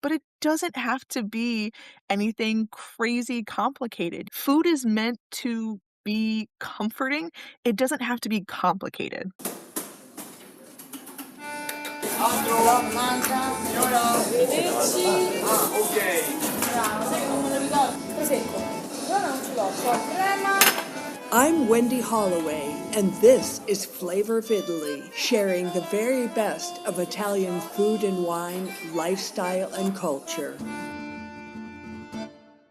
but it doesn't have to be anything crazy complicated. Food is meant to be comforting. It doesn't have to be complicated. Vederci. Ah, ok. Bravo, sai che non me lo ricordo. Prosecco. No, non ce l'ho. C'ho crema. I'm Wendy Holloway, and this is Flavor of Italy, sharing the very best of Italian food and wine, lifestyle, and culture.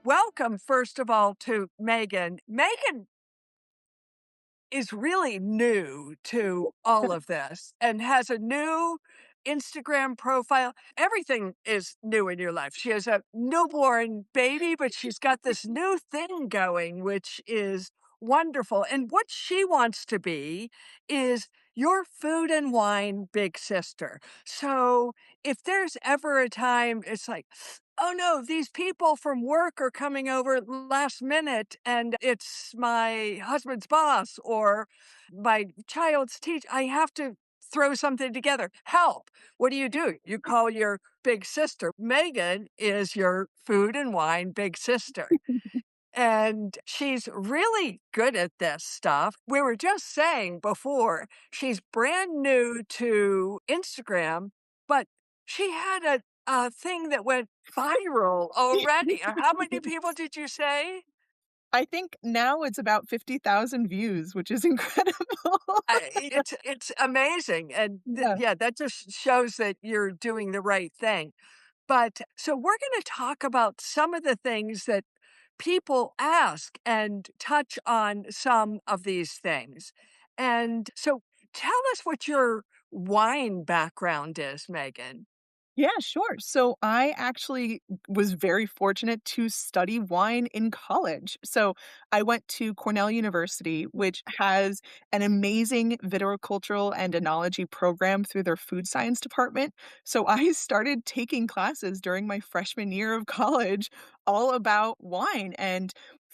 Welcome, first of all, to Megan. Megan is really new to all of this and has a new Instagram profile. Everything is new in your life. She has a newborn baby, but she's got this new thing going, which is wonderful. And what she wants to be is your food and wine big sister. So if there's ever a time, it's like, oh no, these people from work are coming over last minute and it's my husband's boss or my child's teacher. I have to throw something together. Help. What do? You call your big sister. Megan is your food and wine big sister. And she's really good at this stuff. We were just saying before, she's brand new to Instagram, but she had a thing that went viral already. How many people did you say? I think now it's about 50,000 views, which is incredible. It's amazing. And Yeah. yeah, that just shows that you're doing the right thing. But so we're going to talk about some of the things that people ask and touch on some of these things. And so tell us what your wine background is, Megan. Yeah, sure. So I actually was very fortunate to study wine in college. So I went to Cornell University, which has an amazing viticultural and enology program through their food science department. So I started taking classes during my freshman year of college all about wine and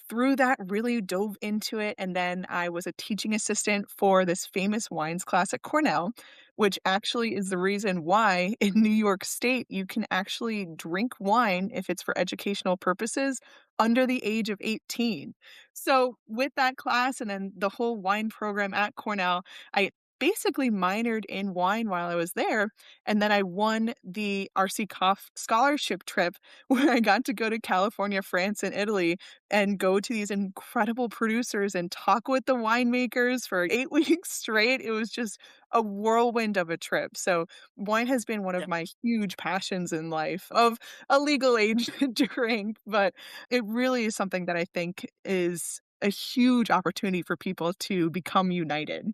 through that really dove into it. And then I was a teaching assistant for this famous wines class at Cornell, which actually is the reason why in New York State you can actually drink wine if it's for educational purposes under the age of 18. So, with that class and then the whole wine program at Cornell, I basically minored in wine while I was there. And then I won the RC Coff scholarship trip where I got to go to California, France, and Italy and go to these incredible producers and talk with the winemakers for 8 weeks straight. It was just a whirlwind of a trip. So wine has been one of my huge passions in life of a legal age to drink, but it really is something that I think is a huge opportunity for people to become united.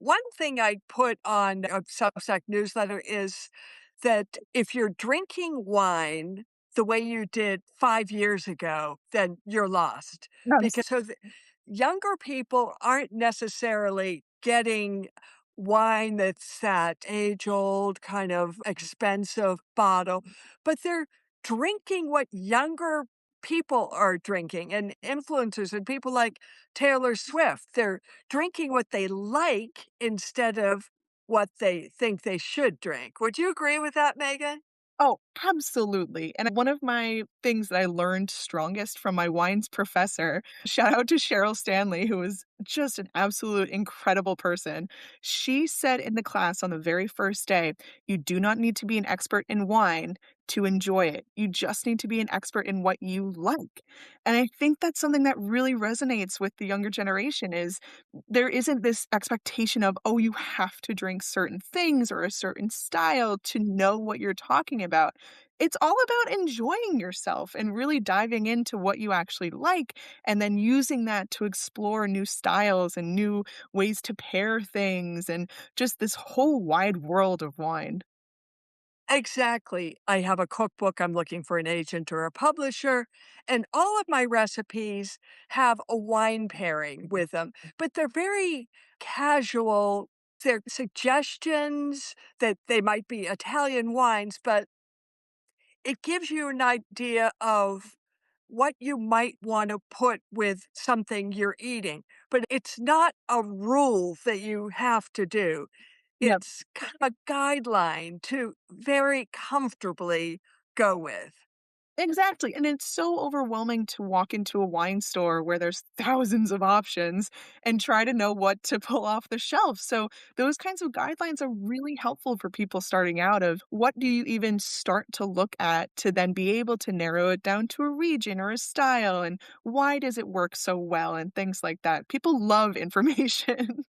One thing I put on a Substack newsletter is that if you're drinking wine the way you did 5 years ago, then you're lost. Yes. Because younger people aren't necessarily getting wine that's that age-old kind of expensive bottle, but they're drinking what younger people are drinking and influencers and people like Taylor Swift. They're drinking what they like instead of what they think they should drink. Would you agree with that, Megan? Oh, absolutely. And one of my things that I learned strongest from my wines professor, shout out to Cheryl Stanley, who is just an absolute incredible person. She said in the class on the very first day, you do not need to be an expert in wine to enjoy it. You just need to be an expert in what you like. And I think that's something that really resonates with the younger generation is there isn't this expectation of, oh, you have to drink certain things or a certain style to know what you're talking about. It's all about enjoying yourself and really diving into what you actually like and then using that to explore new styles and new ways to pair things and just this whole wide world of wine. Exactly. I have a cookbook. I'm looking for an agent or a publisher, and all of my recipes have a wine pairing with them, but they're very casual. They're suggestions that they might be Italian wines, but it gives you an idea of what you might want to put with something you're eating, but it's not a rule that you have to do. Yep. It's kind of a guideline to very comfortably go with. Exactly, and it's so overwhelming to walk into a wine store where there's thousands of options and try to know what to pull off the shelf, so those kinds of guidelines are really helpful for people starting out of what do you even start to look at to then be able to narrow it down to a region or a style, and why does it work so well, and things like that. People love information.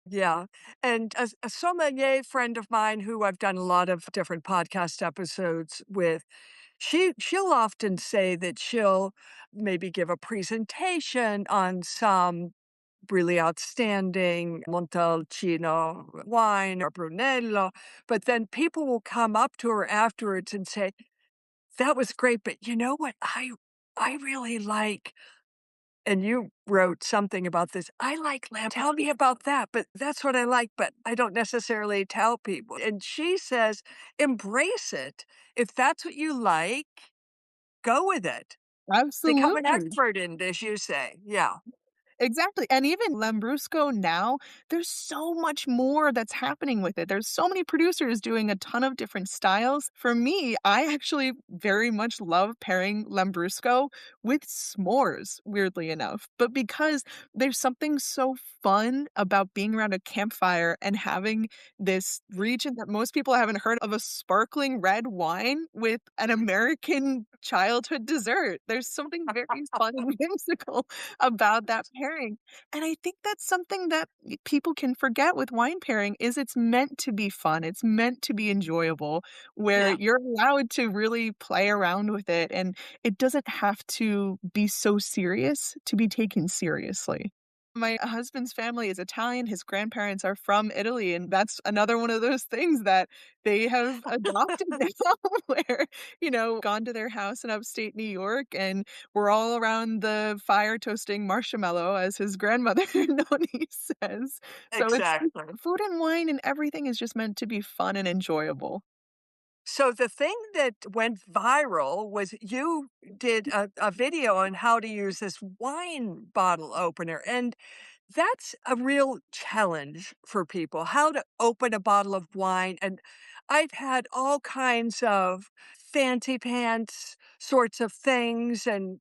Yeah, and a sommelier friend of mine who I've done a lot of different podcast episodes with, she'll often say that she'll maybe give a presentation on some really outstanding Montalcino wine or Brunello, but then people will come up to her afterwards and say, "That was great, but you know what I really like," and you wrote something about this, "I like lamb, tell me about that, but that's what I like, but I don't necessarily tell people," and she says, "Embrace it. If that's what you like, go with it. Become an Absolutely. expert in it," as you say. Yeah. Exactly, and even Lambrusco now, there's so much more that's happening with it. There's so many producers doing a ton of different styles. For me, I actually very much love pairing Lambrusco with s'mores, weirdly enough. But because there's something so fun about being around a campfire and having this region that most people haven't heard of, a sparkling red wine with an American childhood dessert. There's something very fun and whimsical about that pairing, and I think that's something that people can forget with wine pairing is it's meant to be fun, it's meant to be enjoyable, where Yeah. you're allowed to really play around with it, and it doesn't have to be so serious to be taken seriously. My husband's family is Italian, his grandparents are from Italy, and that's another one of those things that they have adopted now where, gone to their house in upstate New York, and we're all around the fire toasting marshmallow, as his grandmother Noni says. So it's Exactly. food and wine and everything is just meant to be fun and enjoyable. So the thing that went viral was you did a video on how to use this wine bottle opener, and that's a real challenge for people, how to open a bottle of wine, and I've had all kinds of fancy pants sorts of things, and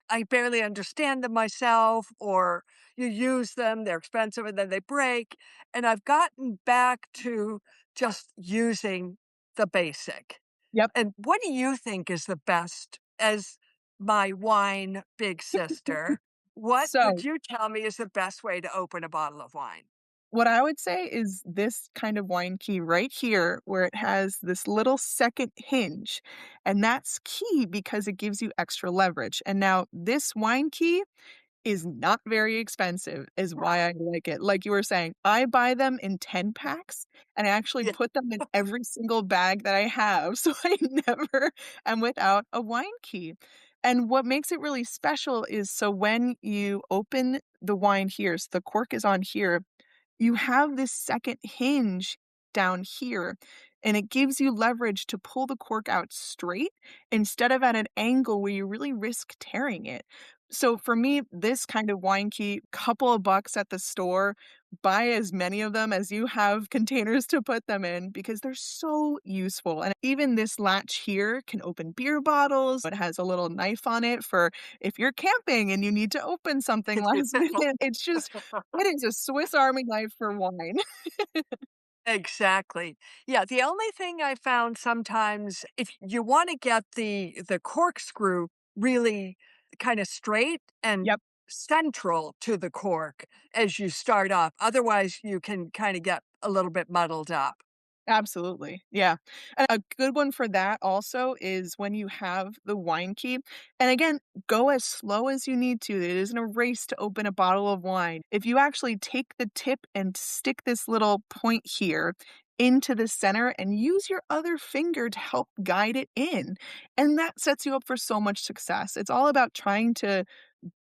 I barely understand them myself, or you use them, they're expensive, and then they break, and I've gotten back to just using the basic. Yep. And what do you think is the best as my wine big sister? What would So you tell me is the best way to open a bottle of wine? what I would say is this kind of wine key right here, where it has this little second hinge, and that's key because it gives you extra leverage. And now this wine key is not very expensive, is why I like it. Like you were saying, I buy them in 10 packs, and I actually Yeah. put them in every single bag that I have, so I never am without a wine key. And what makes it really special is so when you open the wine here, so the cork is on here, you have this second hinge down here, and it gives you leverage to pull the cork out straight instead of at an angle where you really risk tearing it. So for me, this kind of wine key, couple of bucks at the store, buy as many of them as you have containers to put them in because they're so useful. And even this latch here can open beer bottles. It has a little knife on it for if you're camping and you need to open something last minute. It is a Swiss Army knife for wine. Exactly. Yeah, the only thing I found sometimes, if you wanna get the corkscrew really kinda straight and Yep. central to the cork as you start off, otherwise you can kinda get a little bit muddled up. Absolutely. Yeah. And a good one for that also is when you have the wine key. And again, go as slow as you need to. It isn't a race to open a bottle of wine. If you actually take the tip and stick this little point here into the center and use your other finger to help guide it in. And that sets you up for so much success. It's all about trying to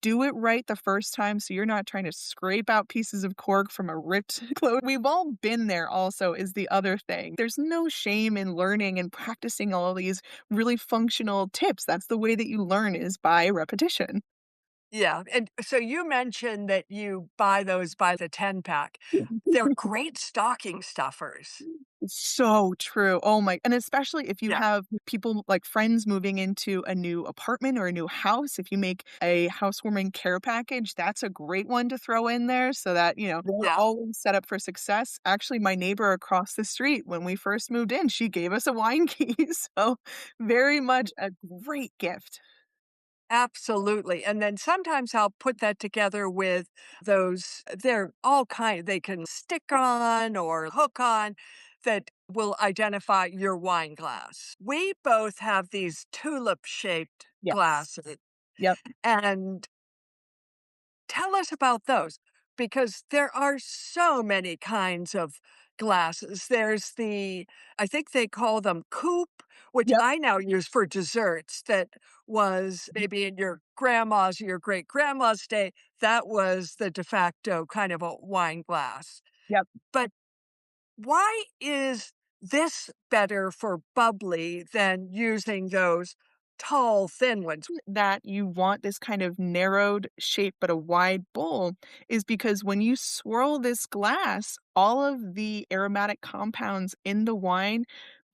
do it right the first time so you're not trying to scrape out pieces of cork from a ripped clothes. We've all been there also is the other thing. There's no shame in learning and practicing all these really functional tips. That's the way that you learn is by repetition. Yeah, and so you mentioned that you buy those by the 10 pack. They're great stocking stuffers. So true. Oh my, and especially if you Yeah, have people like friends moving into a new apartment or a new house, if you make a housewarming care package, that's a great one to throw in there so that, they're yeah. always set up for success. Actually, my neighbor across the street, when we first moved in, she gave us a wine key. So very much a great gift. Absolutely, and then sometimes I'll put that together with those they're all kind they can stick on or hook on that will identify your wine glass. We both have these tulip-shaped Yes. glasses, Yep. and tell us about those because there are so many kinds of glasses. There's I think they call them coupe, which Yep. I now use for desserts. That was maybe in your grandma's or your great grandma's day. That was the de facto kind of a wine glass. Yep. But why is this better for bubbly than using those tall, thin ones? That you want this kind of narrowed shape but a wide bowl is because when you swirl this glass, all of the aromatic compounds in the wine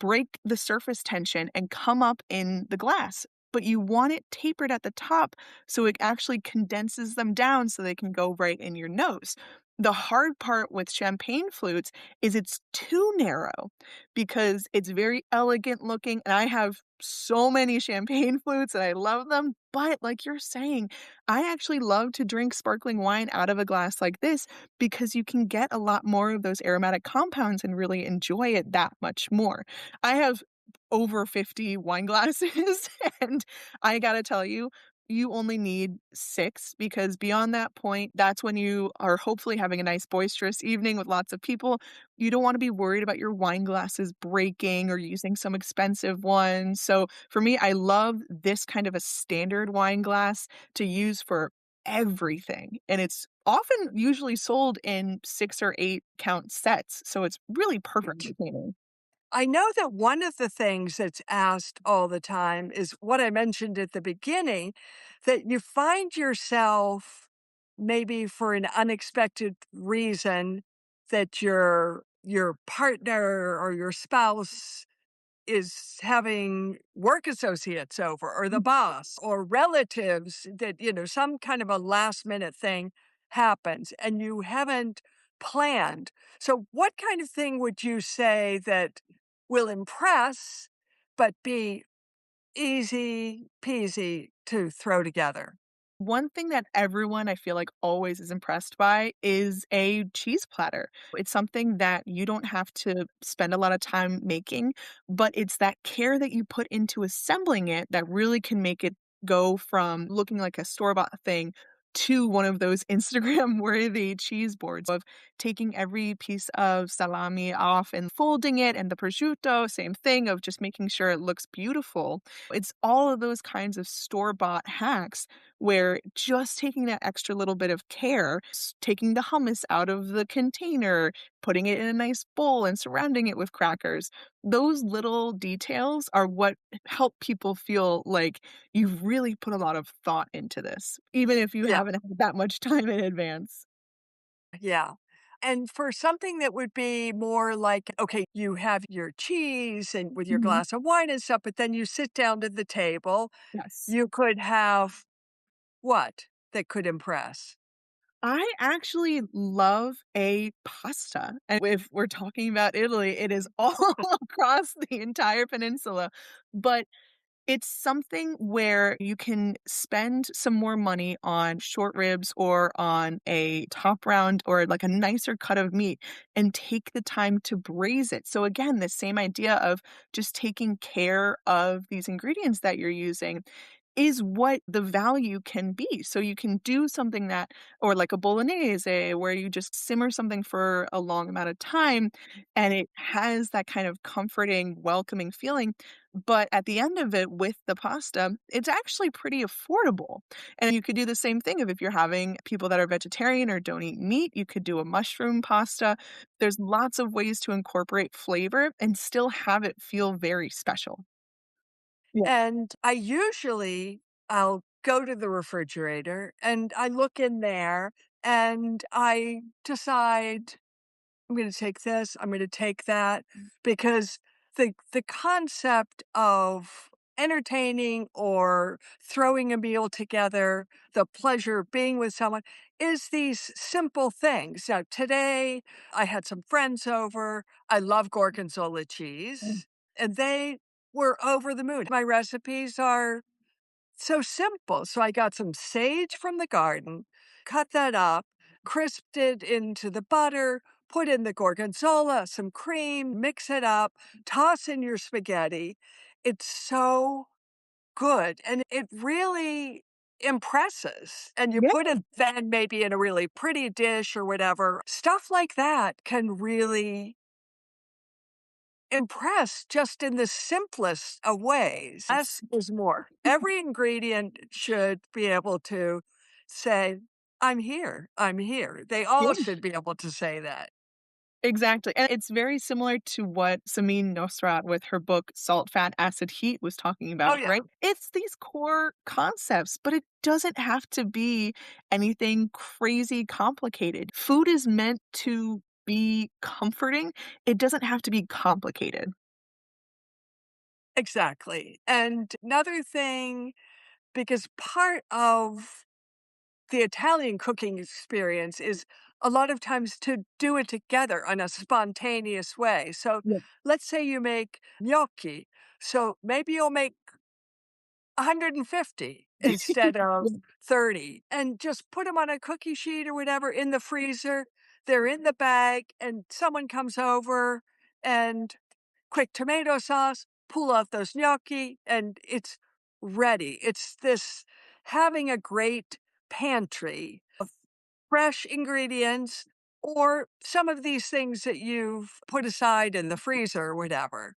break the surface tension and come up in the glass. But you want it tapered at the top so it actually condenses them down so they can go right in your nose. The hard part with champagne flutes is it's too narrow because it's very elegant looking, and I have so many champagne flutes and I love them, but like you're saying, I actually love to drink sparkling wine out of a glass like this because you can get a lot more of those aromatic compounds and really enjoy it that much more. I have over 50 wine glasses, and I gotta tell you, you only need 6 because beyond that point, that's when you are hopefully having a nice boisterous evening with lots of people. You don't wanna be worried about your wine glasses breaking or using some expensive ones. So, for me, I love this kind of a standard wine glass to use for everything, and it's often usually sold in 6 or 8 count sets, so it's really perfect for cleaning. I know that one of the things that's asked all the time is what I mentioned at the beginning, that you find yourself maybe for an unexpected reason that your partner or your spouse is having work associates over or the boss or relatives that, some kind of a last minute thing happens and you haven't planned. So, what kind of thing would you say that will impress but be easy peasy to throw together? One thing that everyone I feel like always is impressed by is a cheese platter. It's something that you don't have to spend a lot of time making, but it's that care that you put into assembling it that really can make it go from looking like a store-bought thing to one of those Instagram-worthy cheese boards of taking every piece of salami off and folding it, and the prosciutto, same thing of just making sure it looks beautiful. It's all of those kinds of store-bought hacks where just taking that extra little bit of care, taking the hummus out of the container, putting it in a nice bowl and surrounding it with crackers, those little details are what help people feel like you've really put a lot of thought into this, even if you Yeah, haven't had that much time in advance. yeah. And for something that would be more like, okay, you have your cheese and with your Mhm. glass of wine and stuff, but then you sit down to the table, Yes. you could have what that could impress? I actually love a pasta, and if we're talking about Italy, it is all across the entire peninsula, but it's something where you can spend some more money on short ribs or on a top round or like a nicer cut of meat and take the time to braise it. So again, the same idea of just taking care of these ingredients that you're using is what the value can be. So you can do something that or like a bolognese where you just simmer something for a long amount of time and it has that kind of comforting, welcoming feeling, but at the end of it with the pasta, it's actually pretty affordable. And you could do the same thing if you're having people that are vegetarian or don't eat meat, you could do a mushroom pasta. There's lots of ways to incorporate flavor and still have it feel very special. Yeah. And I usually I'll go to the refrigerator and I look in there and I decide I'm gonna take this, I'm gonna take that, because the concept of entertaining or throwing a meal together, the pleasure of being with someone is these simple things. Now, today I had some friends over. I love gorgonzola cheese, and they were over the moon. My recipes are so simple. So I got some sage from the garden, cut that up, crisped it into the butter, put in the gorgonzola, some cream, mix it up, toss in your spaghetti. It's so good and it really impresses. And you Yeah. put it then maybe in a really pretty dish or whatever. Stuff like that can really impressed just in the simplest of ways. Less is more. Every ingredient should be able to say, I'm here. I'm here. They all Yeah. should be able to say that. Exactly, and it's very similar to what Samin Nosrat with her book Salt, Fat, Acid, Heat was talking Oh, about, yeah. right? It's these core concepts, but it doesn't have to be anything crazy complicated. Food is meant to be comforting. It doesn't have to be complicated. Exactly. And another thing, because part of the Italian cooking experience is a lot of times to do it together in a spontaneous way. So Yeah. let's say you make gnocchi. So maybe you'll make 150 instead of 30 and just put them on a cookie sheet or whatever in the freezer. They're in the bag and someone comes over and quick tomato sauce, pull out those gnocchi and it's ready. It's this having a great pantry of fresh ingredients or some of these things that you've put aside in the freezer or whatever.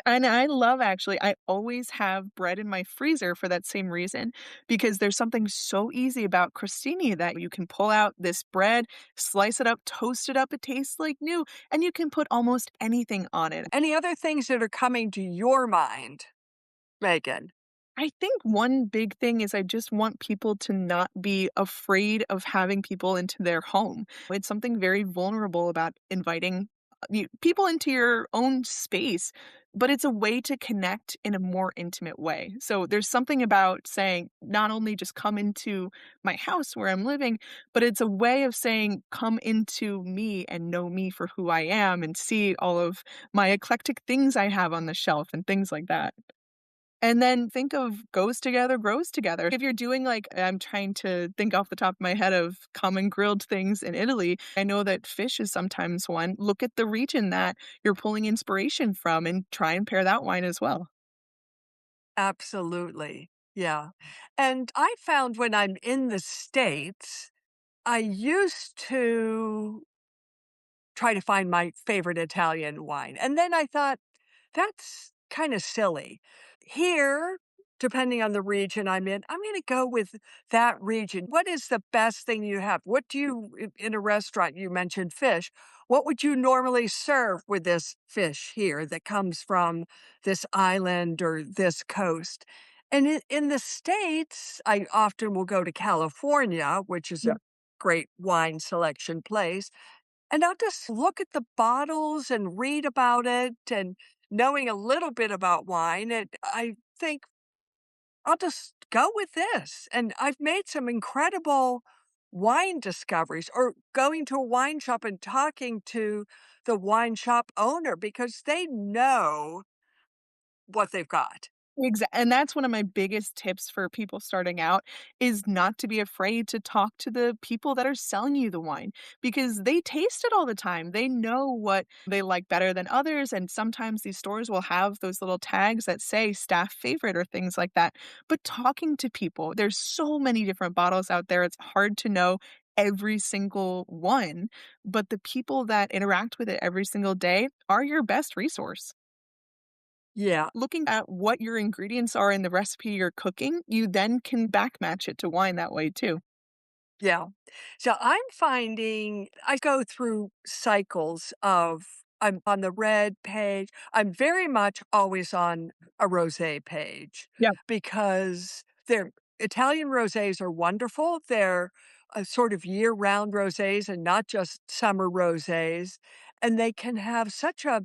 And I love actually I always have bread in my freezer for that same reason, because there's something so easy about crostini that you can pull out this bread, slice it up, toast it up, it tastes like new, and you can put almost anything on it. Any other things that are coming to your mind, Megan? I think one big thing is I just want people to not be afraid of having people into their home. It's something very vulnerable about inviting people into your own space, but it's a way to connect in a more intimate way. So there's something about saying, not only just come into my house where I'm living, but it's a way of saying, come into me and know me for who I am and see all of my eclectic things I have on the shelf and things like that. And then think of goes together, grows together. If you're doing like I'm trying to think off the top of my head of common grilled things in Italy. I know that fish is sometimes one. Look at the region that you're pulling inspiration from and try and pair that wine as well. Absolutely. Yeah. And I found when I'm in the States, I used to try to find my favorite Italian wine. And then I thought, that's kind of silly. Here, depending on the region I'm in, I'm going to go with that region. What is the best thing you have? What do you, in a restaurant, you mentioned fish. What would you normally serve with this fish here that comes from this island or this coast? And in the States, I often will go to California, which is a great wine selection place. And I'll just look at the bottles and read about it and knowing a little bit about wine, and I think I'll just go with this. And I've made some incredible wine discoveries or going to a wine shop and talking to the wine shop owner because they know what they've got. And that's one of my biggest tips for people starting out is not to be afraid to talk to the people that are selling you the wine because they taste it all the time. They know what they like better than others. And sometimes these stores will have those little tags that say staff favorite or things like that. But talking to people, there's so many different bottles out there. It's hard to know every single one, but the people that interact with it every single day are your best resource. Yeah. Looking at what your ingredients are in the recipe you're cooking, you then can back match it to wine that way too. Yeah. So I'm finding I go through cycles of I'm on the red page. I'm very much always on a rosé page Yeah. because they're Italian rosés are wonderful. They're sort of year-round rosés and not just summer rosés, and they can have such a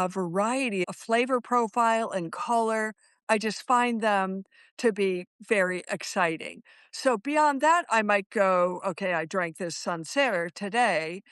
variety of flavor profile and color. I just find them to be very exciting. So beyond that, I might go, okay, I drank this Sancerre today,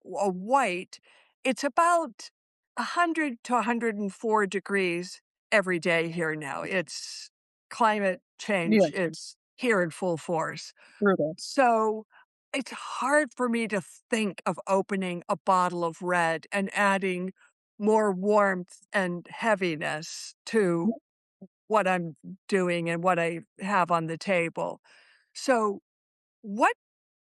a white. It's about 100 to 104 degrees every day here now. It's climate Yeah, change is here in full force. brutal. So it's hard for me to think of opening a bottle of red and adding more warmth and heaviness to what I'm doing and what I have on the table. So, what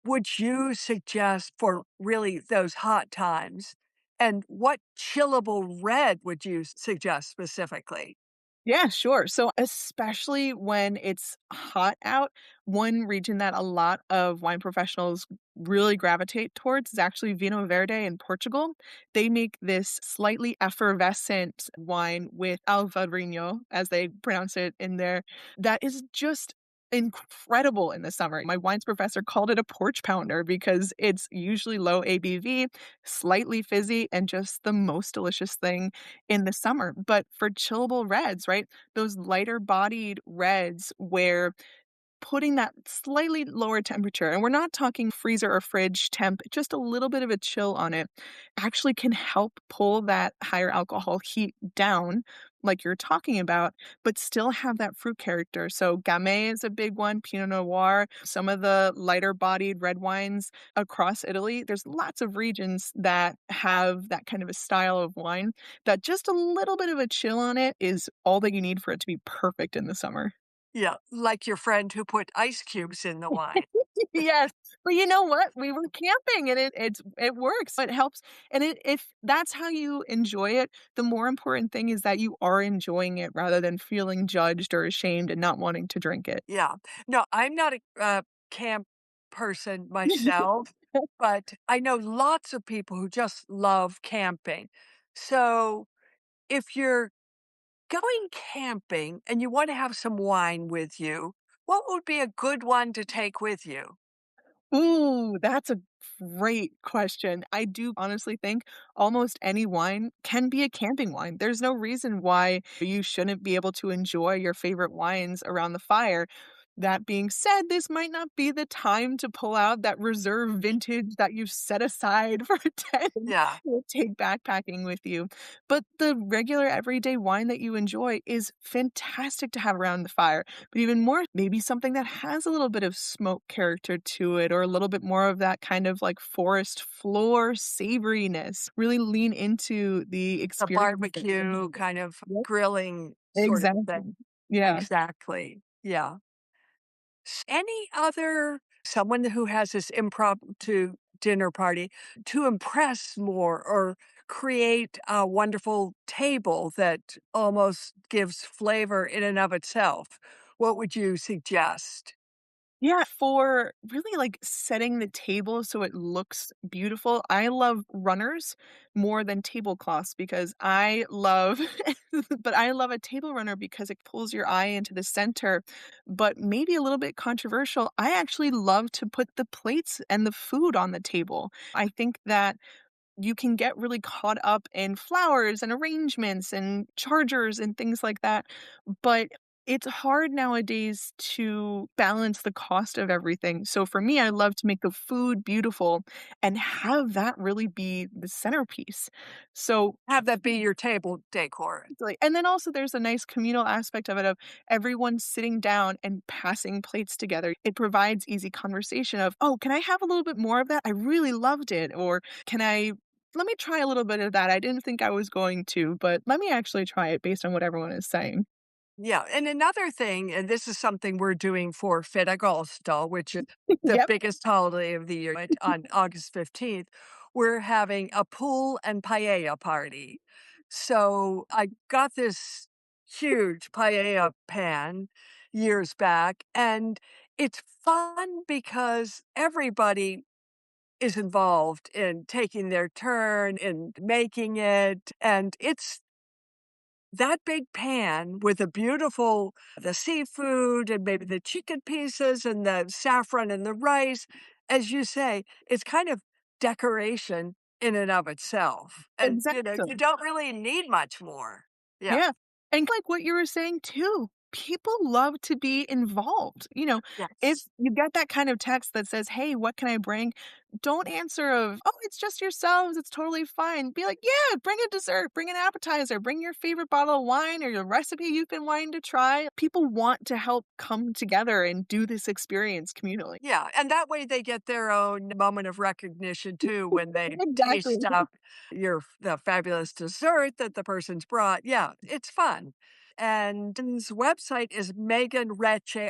would you suggest for really those hot times? And what chillable red would you suggest specifically? Yeah, sure. So, especially when it's hot out, one region that a lot of wine professionals really gravitate towards is actually Vinho Verde in Portugal. They make this slightly effervescent wine with Alvarinho, as they pronounce it in there, that is just incredible in the summer. My wines professor called it a porch pounder because it's usually low ABV, slightly fizzy, and just the most delicious thing in the summer. But for chillable reds, right? Those lighter bodied reds where putting that slightly lower temperature, and we're not talking freezer or fridge temp, just a little bit of a chill on it, actually can help pull that higher alcohol heat down, like you're talking about, but still have that fruit character. So Gamay is a big one, Pinot Noir, some of the lighter bodied red wines across Italy. There's lots of regions that have that kind of a style of wine that just a little bit of a chill on it is all that you need for it to be perfect in the summer. Yeah, like your friend who put ice cubes in the wine. Yes, but you know what? We were camping and it works. It helps, and if that's how you enjoy it, the more important thing is that you are enjoying it rather than feeling judged or ashamed and not wanting to drink it. Yeah. No, I'm not a camp person myself, but I know lots of people who just love camping. So if you're going camping and you want to have some wine with you, what would be a good one to take with you? Ooh, that's a great question. I do honestly think almost any wine can be a camping wine. There's no reason why you shouldn't be able to enjoy your favorite wines around the fire. That being said, this might not be the time to pull out that reserve vintage that you've set aside for 10 Yeah. to take backpacking with you. But the regular everyday wine that you enjoy is fantastic to have around the fire. But even more, maybe something that has a little bit of smoke character to it or a little bit more of that kind of like forest floor savoriness. Really lean into the A experience that you're barbecue having. kind of Yep, grilling sort of thing. exactly. Yeah. Exactly. Yeah. Any other someone who has this impromptu dinner party to impress more or create a wonderful table that almost gives flavor in and of itself, what would you suggest? Yeah, for really, like, setting the table so it looks beautiful, I love runners more than tablecloths because I love but I love a table runner because it pulls your eye into the center, but maybe a little bit controversial, I actually love to put the plates and the food on the table. I think that you can get really caught up in flowers and arrangements and chargers and things like that. But it's hard nowadays to balance the cost of everything. So for me, I love to make the food beautiful and have that really be the centerpiece. So Have that be your table decor. like, and then also there's a nice communal aspect of it of everyone sitting down and passing plates together. It provides easy conversation of, "Oh, can I have a little bit more of that? I really loved it." Or, "Can I let me try a little bit of that. I didn't think I was going to, but let me actually try it based on what everyone is saying." Yeah, and another thing, and this is something we're doing for Ferragosto, which is the Yep. biggest holiday of the year, right, on August 15th, we're having a pool and paella party. So I got this huge paella pan years back, and it's fun because everybody is involved in taking their turn in making it, and it's that big pan with the seafood and maybe the chicken pieces and the saffron and the rice, as you say, it's kind of decoration in and of itself. And, you Exactly. don't really need much more. Yeah. Yeah, and like what you were saying too, people love to be involved, if Yes. you get that kind of text that says, "Hey, what can I bring?" Don't answer of, "Oh, it's just yourselves, it's totally fine." Be like, "Yeah, bring a dessert, bring an appetizer, bring your favorite bottle of wine or your recipe you've been wanting to try." People want to help come together and do this experience communally. Yeah, and that way they get their own moment of recognition too when they Exactly. taste up the fabulous dessert that the person's brought. Yeah, it's fun. And his website is Megan Recce,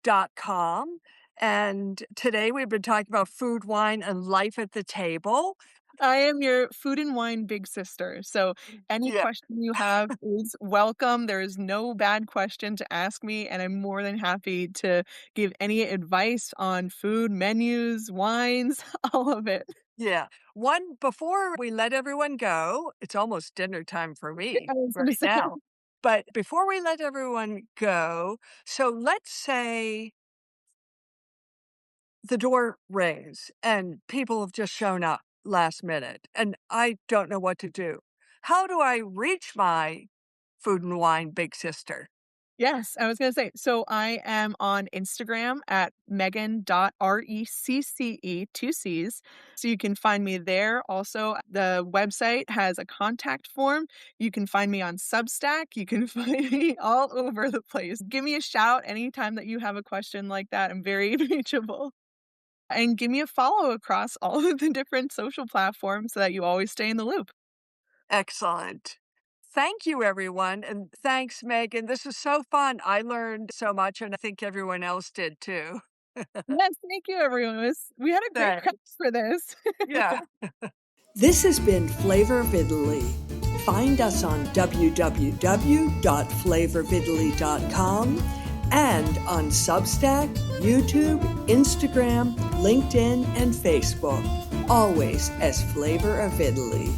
RECCE.com. And today we've been talking about food, wine, and life at the table. I am your food and wine big sister, so any Yeah. question you have is welcome. There is no bad question to ask me, and I'm more than happy to give any advice on food, menus, wines, all of it. Yeah. One before we let everyone go, it's almost dinner time for me I was gonna right say now. But before we let everyone go, so let's say the door rings and people have just shown up last minute and I don't know what to do. How do I reach my food and wine big sister? yes, I was gonna say, so I am on Instagram at megan.recce, 2 C's, so you can find me there. Also, the website has a contact form. You can find me on Substack. You can find me all over the place. Give me a shout anytime that you have a question like that. I'm very reachable. And give me a follow across all of the different social platforms so that you always stay in the loop. Excellent. Thank you, everyone. And thanks, Megan. This was so fun. I learned so much, and I think everyone else did too. Yes, thank you, everyone. We had a great crack Thanks. for this. Yeah. This has been Flavor of Italy. Find us on www.flavorofitaly.com and on Substack, YouTube, Instagram, LinkedIn, and Facebook, always as Flavor of Italy.